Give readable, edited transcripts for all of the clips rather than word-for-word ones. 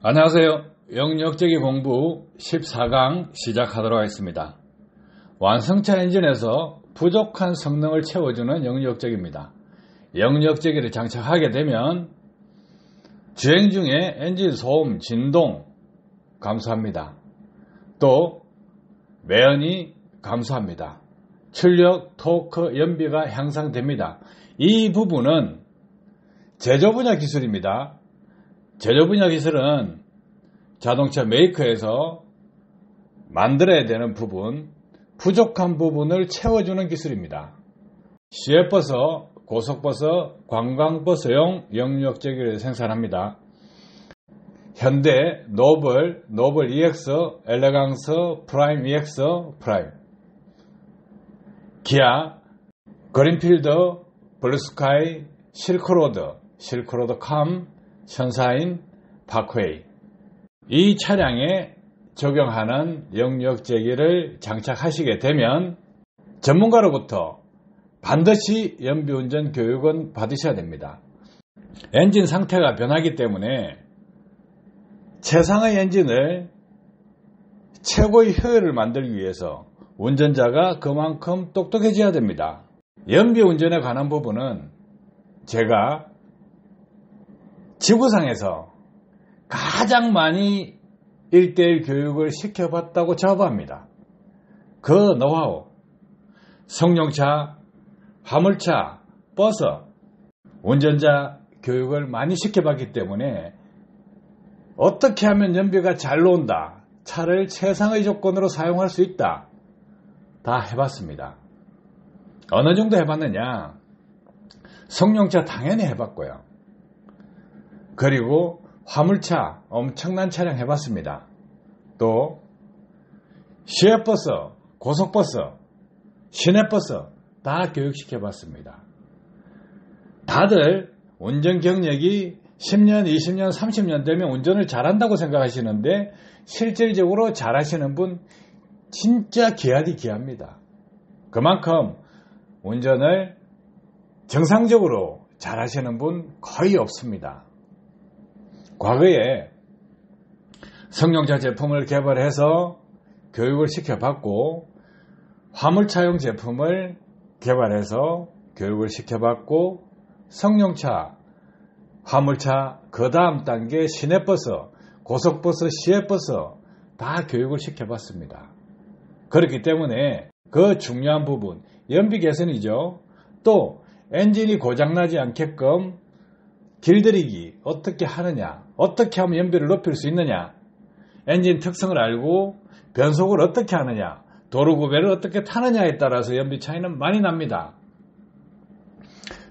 안녕하세요. 영역제기 공부 14강 시작하도록 하겠습니다. 완성차 엔진에서 부족한 성능을 채워주는 영역제기입니다. 영역제기를 장착하게 되면 주행 중에 엔진 소음, 진동 감소합니다. 또 매연이 감소합니다. 출력, 토크, 연비가 향상됩니다. 이 부분은 제조 분야 기술입니다. 제조 분야 기술은 자동차 메이커에서 만들어야 되는 부분, 부족한 부분을 채워주는 기술입니다. 시외버스, 고속버스, 관광버스용 영역제기를 생산합니다. 현대, 노블 EX, 엘레강스, 프라임 EX, 프라임, 기아, 그린필드, 블루스카이, 실크로드 캄, 션사인, 파크웨이, 이 차량에 적용하는 영역제기를 장착하시게 되면 전문가로부터 반드시 연비운전 교육은 받으셔야 됩니다. 엔진 상태가 변하기 때문에 최상의 엔진을 최고의 효율을 만들기 위해서 운전자가 그만큼 똑똑해져야 됩니다. 연비운전에 관한 부분은 제가 지구상에서 가장 많이 1:1 교육을 시켜봤다고 자부합니다. 그 노하우, 승용차, 화물차, 버스, 운전자 교육을 많이 시켜봤기 때문에 어떻게 하면 연비가 잘 나온다, 차를 최상의 조건으로 사용할 수 있다, 다 해봤습니다. 어느 정도 해봤느냐? 승용차 당연히 해봤고요. 그리고 화물차 엄청난 차량 해봤습니다. 또 시외버스, 고속버스, 시내버스 다 교육시켜봤습니다. 다들 운전 경력이 10년, 20년, 30년 되면 운전을 잘한다고 생각하시는데 실질적으로 잘하시는 분 진짜 귀하디 귀합니다. 그만큼 운전을 정상적으로 잘하시는 분 거의 없습니다. 과거에 승용차 제품을 개발해서 교육을 시켜봤고, 화물차용 제품을 개발해서 교육을 시켜봤고, 승용차, 화물차, 그 다음 단계 시내버스, 고속버스, 시외버스 다 교육을 시켜봤습니다. 그렇기 때문에 그 중요한 부분, 연비 개선이죠. 또 엔진이 고장나지 않게끔 길들이기 어떻게 하느냐, 어떻게 하면 연비를 높일 수 있느냐, 엔진 특성을 알고 변속을 어떻게 하느냐, 도로구배를 어떻게 타느냐에 따라서 연비 차이는 많이 납니다.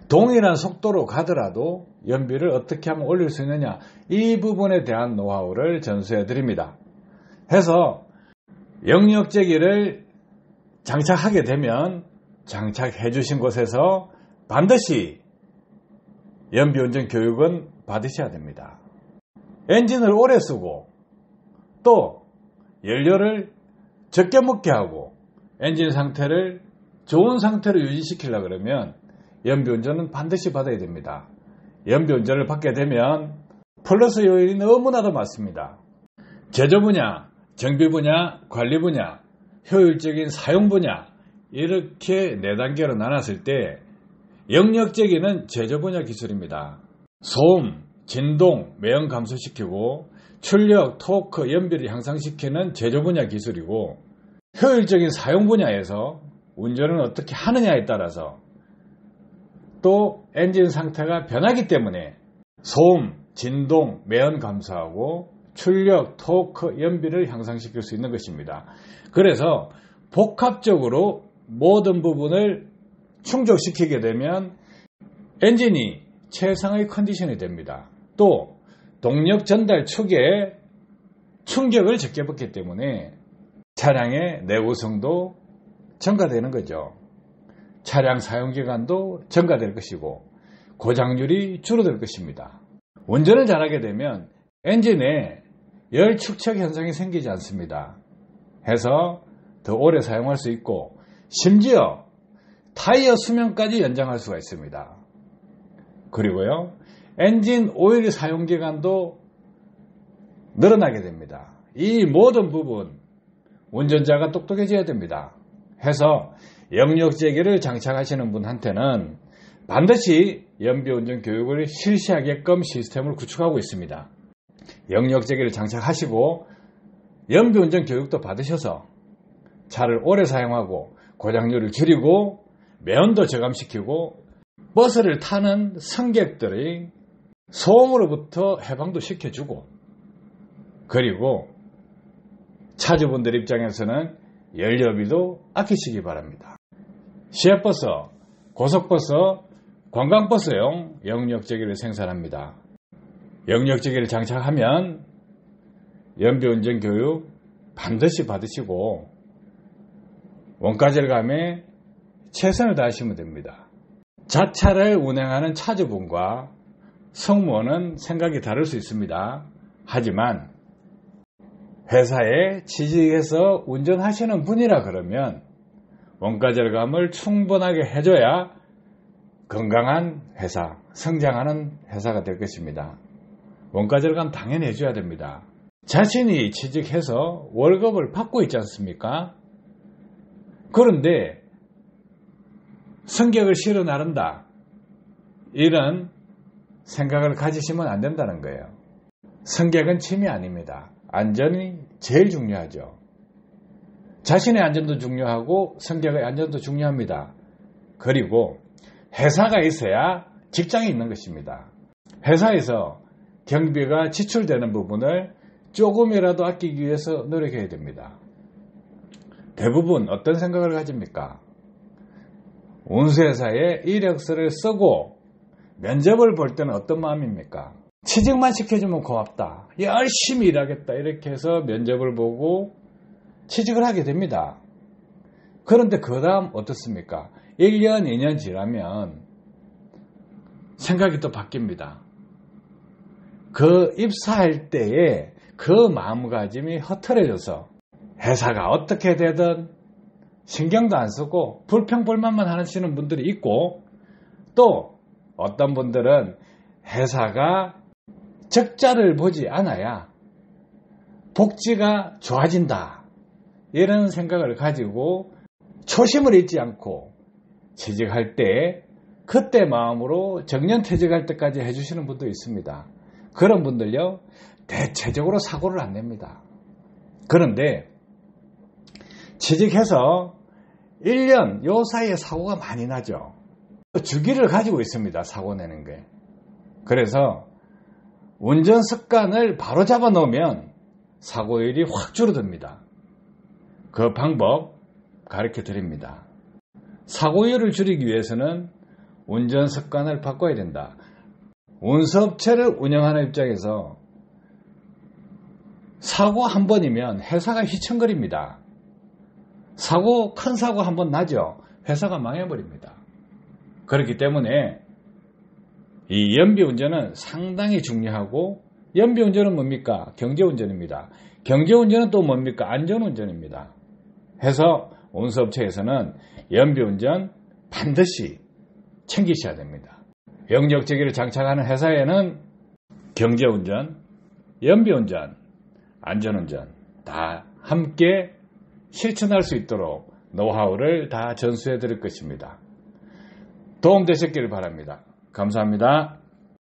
동일한 속도로 가더라도 연비를 어떻게 하면 올릴 수 있느냐, 이 부분에 대한 노하우를 전수해 드립니다. 해서 영역제기를 장착하게 되면 장착해 주신 곳에서 반드시 연비운전 교육은 받으셔야 됩니다. 엔진을 오래 쓰고 또 연료를 적게 먹게 하고 엔진 상태를 좋은 상태로 유지시키려고 그러면 연비운전은 반드시 받아야 됩니다. 연비운전을 받게 되면 플러스 요인이 너무나도 많습니다. 제조 분야, 정비 분야, 관리 분야, 효율적인 사용 분야, 이렇게 4단계로 나눴을 때 영역제기는 제조 분야 기술입니다. 소음, 진동, 매연 감소시키고 출력, 토크, 연비를 향상시키는 제조 분야 기술이고, 효율적인 사용 분야에서 운전을 어떻게 하느냐에 따라서 또 엔진 상태가 변하기 때문에 소음, 진동, 매연 감소하고 출력, 토크, 연비를 향상시킬 수 있는 것입니다. 그래서 복합적으로 모든 부분을 충족시키게 되면 엔진이 최상의 컨디션이 됩니다. 또 동력 전달 축에 충격을 적게 받기 때문에 차량의 내구성도 증가되는 거죠. 차량 사용기간도 증가될 것이고 고장률이 줄어들 것입니다. 운전을 잘하게 되면 엔진에 열 축적 현상이 생기지 않습니다. 해서 더 오래 사용할 수 있고 심지어 타이어 수명까지 연장할 수가 있습니다. 그리고요, 엔진 오일 사용기간도 늘어나게 됩니다. 이 모든 부분 운전자가 똑똑해져야 됩니다. 해서 영역제기를 장착하시는 분한테는 반드시 연비운전 교육을 실시하게끔 시스템을 구축하고 있습니다. 영역제기를 장착하시고 연비운전 교육도 받으셔서 차를 오래 사용하고 고장률을 줄이고 매연도 저감시키고 버스를 타는 승객들의 소음으로부터 해방도 시켜주고, 그리고 차주분들 입장에서는 연료비도 아끼시기 바랍니다. 시외버스, 고속버스, 관광버스용 영역제기를 생산합니다. 영역제기를 장착하면 연비운전 교육 반드시 받으시고 원가절감에 최선을 다하시면 됩니다. 자차를 운행하는 차주분과 승무원은 생각이 다를 수 있습니다. 하지만 회사에 취직해서 운전하시는 분이라 그러면 원가절감을 충분하게 해줘야 건강한 회사, 성장하는 회사가 될 것입니다. 원가절감 당연히 해줘야 됩니다. 자신이 취직해서 월급을 받고 있지 않습니까? 그런데 성격을 실어 나른다, 이런 생각을 가지시면 안 된다는 거예요. 성격은 침이 아닙니다. 안전이 제일 중요하죠. 자신의 안전도 중요하고 성격의 안전도 중요합니다. 그리고 회사가 있어야 직장이 있는 것입니다. 회사에서 경비가 지출되는 부분을 조금이라도 아끼기 위해서 노력해야 됩니다. 대부분 어떤 생각을 가집니까? 운수회사에 이력서를 쓰고 면접을 볼 때는 어떤 마음입니까? 취직만 시켜주면 고맙다, 열심히 일하겠다, 이렇게 해서 면접을 보고 취직을 하게 됩니다. 그런데 그 다음 어떻습니까? 1년, 2년 지나면 생각이 또 바뀝니다. 그 입사할 때에 그 마음가짐이 흐트러져서 회사가 어떻게 되든 신경도 안 쓰고 불평불만만 하시는 분들이 있고, 또 어떤 분들은 회사가 적자를 보지 않아야 복지가 좋아진다, 이런 생각을 가지고 초심을 잃지 않고 취직할 때 그때 마음으로 정년퇴직할 때까지 해주시는 분도 있습니다. 그런 분들요, 대체적으로 사고를 안 냅니다. 그런데 취직해서 1년 요 사이에 사고가 많이 나죠. 주기를 가지고 있습니다, 사고 내는 게. 그래서 운전 습관을 바로 잡아 놓으면 사고율이 확 줄어듭니다. 그 방법 가르쳐 드립니다. 사고율을 줄이기 위해서는 운전 습관을 바꿔야 된다. 운수업체를 운영하는 입장에서 사고 한 번이면 회사가 휘청거립니다. 큰 사고 한 번 나죠. 회사가 망해버립니다. 그렇기 때문에 이 연비운전은 상당히 중요하고, 연비운전은 뭡니까? 경제운전입니다. 경제운전은 또 뭡니까? 안전운전입니다. 해서 운수업체에서는 연비운전 반드시 챙기셔야 됩니다. 영역제기를 장착하는 회사에는 경제운전, 연비운전, 안전운전 다 함께 실천할 수 있도록 노하우를 다 전수해 드릴 것입니다. 도움 되셨기를 바랍니다. 감사합니다.